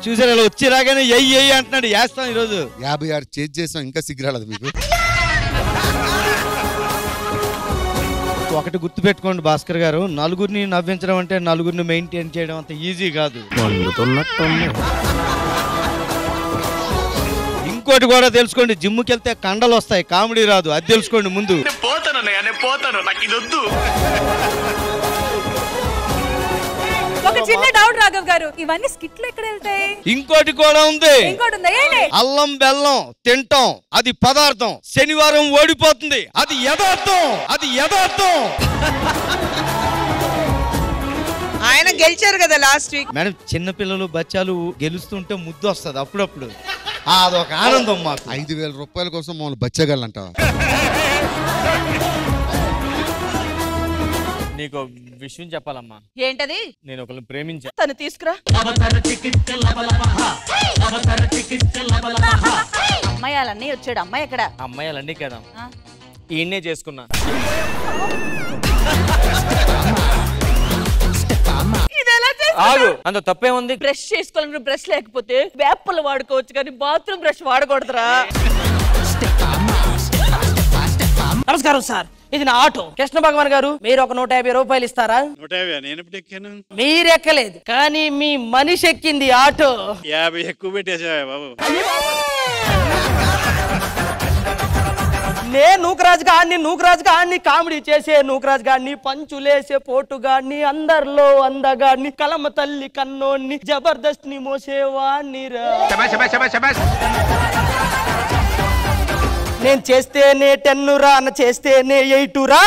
చూసారు ఇలా వచ్చి రాగానే ఎయ్యి అంటున్నాడు. వేస్తాం ఈరోజు 56 చేజ్ చేసాం, ఇంకా సిగ్గురాలేదు మీకు. ఒకటి గుర్తు పెట్టుకోండి భాస్కర్ గారు, నలుగురిని నవ్వించడం అంటే నలుగురిని మెయింటైన్ చేయడం అంత ఈజీ కాదు. ఇంకోటి కూడా తెలుసుకోండి, జిమ్కి వెళ్తే కండలు వస్తాయి, కామెడీ రాదు. అది తెలుసుకోండి ముందు. ఒక చిన్న డౌట్ రాఘవ్ గారు, ఇవన్నీ స్కిట్లు ఎక్కడ వెళ్తాయి? ఇంకోటి కూడా ఉంది. ఇంకోటి ఉందా? ఏంటి? అల్లం బెల్లం తింటాం, అది పదార్థం. శనివారం ఓడిపోతుంది, అది యథార్థం. ఆయన గెలిచారు కదా లాస్ట్ వీక్. మేడం, చిన్నపిల్లలు బచ్చాలు గెలుస్తుంటే ముద్దు వస్తుంది అప్పుడప్పుడు. అదొక ఆనందం మాకు. 5,000 రూపాయల కోసం మమ్మల్ని బచ్చగలంటావా? నీకు విషయం చెప్పాలమ్మా. ఏంటది? నేను ఒకరిని ప్రేమించా. తను తీసుకురా. అమ్మాయాలన్నీ వచ్చాడు. అమ్మాయి ఎక్కడ? అమ్మాయిలన్నీ కదా, ఈయన్నే చేసుకున్నా. ఆగు, అంత తప్పేముంది? బ్రష్ చేసుకోవాలంటే బ్రష్ లేకపోతే వేపలు వాడుకోవచ్చు, కానీ బాత్రూమ్ బ్రష్ వాడకూడదురా. నమస్కారం సార్, ఇది నా ఆటో. కృష్ణ భగవాన్ గారు, మీరు ఒక 150 రూపాయలు ఇస్తారా? 150? నేను ఎప్పుడు ఎక్కాను? మీరు ఎక్కలేదు, కానీ మీ మనిషి ఎక్కింది ఆటో. 50 ఎక్కువ పెట్టేసా బాబు. నేను నూకరాజు గాన్ని కామెడీ చేసే నూకరాజు గాన్ని, పంచులేసే పోటుగాన్ని, అందరిలో అందగాన్ని, కలమ తల్లి కన్నోన్ని, జబర్దస్త్ ని మోసేవాణ్ణి రా. నేను చేస్తేనే 10 రా, చేస్తేనే 8 రా.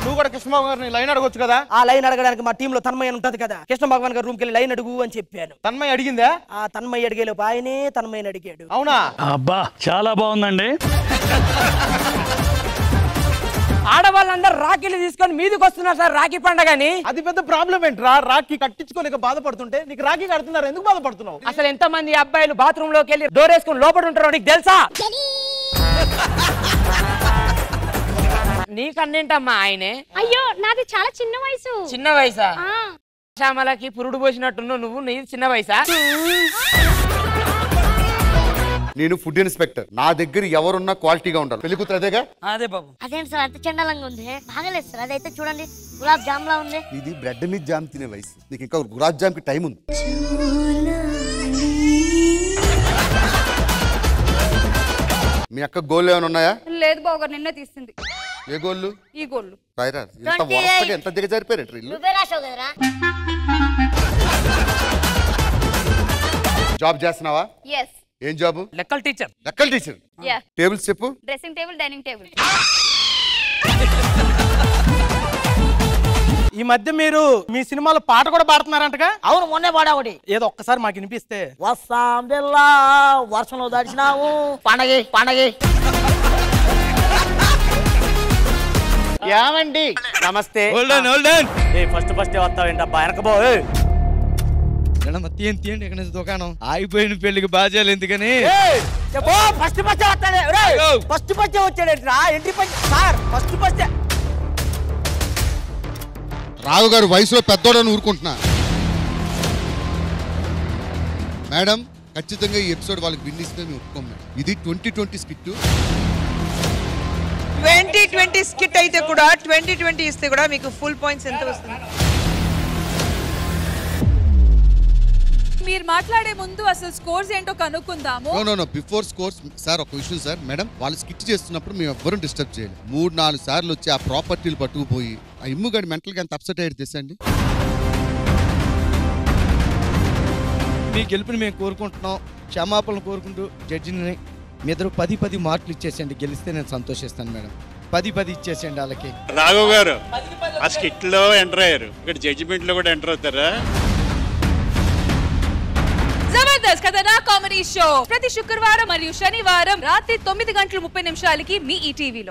నువ్వు కూడా కృష్ణ భగవాన్ గారిని లైన్ అడగొచ్చు కదా. ఆ లైన్ అడగడానికి మా టీంలో తన్మయ్య ఉంటది కదా. కృష్ణ భగవాన్ గారు రూమ్ కెళ్ళి లైన్ అడుగు అని చెప్పాను. తన్మయ్య అడిగిందా? ఆ తన్మయ్య అడిగేలోపు ఆయనే తన్మయ్యని అడిగాడు. అవునా? అబ్బా, చాలా బాగుందండి. ఆడవాళ్ళందరూ రాఖీలు తీసుకొని మీదకి వస్తున్నారు సార్, రాఖీ పండగని. అది పెద్ద ప్రాబ్లం ఏంట్రా? రాఖీ కట్టించుకోలేక బాధపడుతుంటే నీకు రాఖీ కడుతున్నారు, ఎందుకు బాధపడుతున్నావు? అసలు ఎంత మంది అబ్బాయిలు బాత్రూమ్ లోకి వెళ్ళి డోర్ వేసుకుని లోపల ఉంటారో నీకు తెలుసా? నీకన్నేంటమ్మా ఆయనే? అయ్యో, నాది చాలా చిన్న వయసు. చిన్న వయసా? శ్యామలకి పురుడు పోసినట్టున్నావు నువ్వు. నీ చిన్న వయసా? నేను ఫుడ్ ఇన్స్పెక్టర్, నా దగ్గర ఎవరున్నా క్వాలిటీగా ఉండాలి. పెళ్లి కూతురు అదేగా? అదే బాబు. అదేంటి సార్ అంత చండాలంగా ఉంది? బాగలేదు సార్, అదైతే చూడండి గులాబ్ జామ్ లా ఉంది. ఇది బ్రెడ్ మీద జామ్ తినే వయసు, నీకు ఇంకా గులాబ్ జామ్ కి టైం ఉంది. మీ అక్క గోళ్ళు ఏమైనా ఉన్నాయా? లేదు బావగారు, నిన్నే తీసింది. ఏ గోళ్ళు? ఈ గోళ్ళు. రాయిరా, ఎంత వరసగా ఎంత దిగజారిపోయారు ఇల్లు. నువ్వే రాసావు కదరా. జాబ్ చేస్తున్నావా? yes. ఏం జాబ్? లెక్కల టీచర్. లెక్కల టీచర్. yeah. టేబుల్స్ చెప్పు. Dressing table, dining table. ఈ మధ్య మీరు మీ సినిమాలో పాట కూడా పాడుతున్నారంటగా? అవును, మొన్నే పాడా ఒకటి. ఏదో ఒక్కసారి మాకు వినిపిస్తే. వస్తాం బిల్లా వర్షంలో దడిచినావు పండగే. ఏమండి? నమస్తే. ఫస్ట్ వస్తావేంటబ్బా? వెనకబో. తీయండి ఎక్కడ నుంచి దుకాణం ఆగిపోయిన పెళ్లికి బాధ్యాలు ఎందుకని. ఫస్ట్ వచ్చాడు ఎంట్రీ సార్. ఫస్ట్ రావు గారు వయసులో పెద్దోడని ఊరుకుంటున్నా. మేడం, ఖచ్చితంగా ఈ ఎపిసోడ్ వాళ్ళకి విన్నిస్తే మేము ఒప్పుకోం మేడం. ఇది 2020 స్కిట్. 2020 స్కిట్ అయితే కూడా 2020 ఇస్తే కూడా మీకు ఫుల్ పాయింట్స్ ఎంత వస్తుంది? మీరు మాట్లాడే ముందు అసలు స్కోర్స్ ఏంటో కనుక్కుందాము. నో బిఫోర్ స్కోర్స్ సార్, ఒక విషయం సార్. మేడం, వాళ్ళు స్కిట్ చేస్తున్నప్పుడు మేము ఎవ్వరూ డిస్టర్బ్ చేయాలి. 3-4 సార్లు వచ్చి ఆ ప్రాపర్టీలు పట్టుకుపోయి ఆ ఇమ్ముగాడి మెంటల్గా ఎంత అప్సెట్ అయ్యేది తెసండి. మీ గెలుపుని మేము కోరుకుంటున్నాం, క్షమాపణలు కోరుకుంటూ జడ్జిని మీ ఇద్దరు 10 మార్కులు ఇచ్చేసేయండి. గెలిస్తే నేను సంతోషిస్తాను మేడం. 10 ఇచ్చేసేయండి వాళ్ళకి. రాఘవ్ గారు ఆ స్కిట్ లో ఎంటర్ అయ్యారు, ఇక్కడ జడ్జిమెంట్ లో కూడా ఎంటర్ అవుతారా? జబర్దస్త్ కథనా కామెడీ షో ప్రతి శుక్రవారం మరియు శనివారం రాత్రి 9:30 మీ ఈటీవీలో.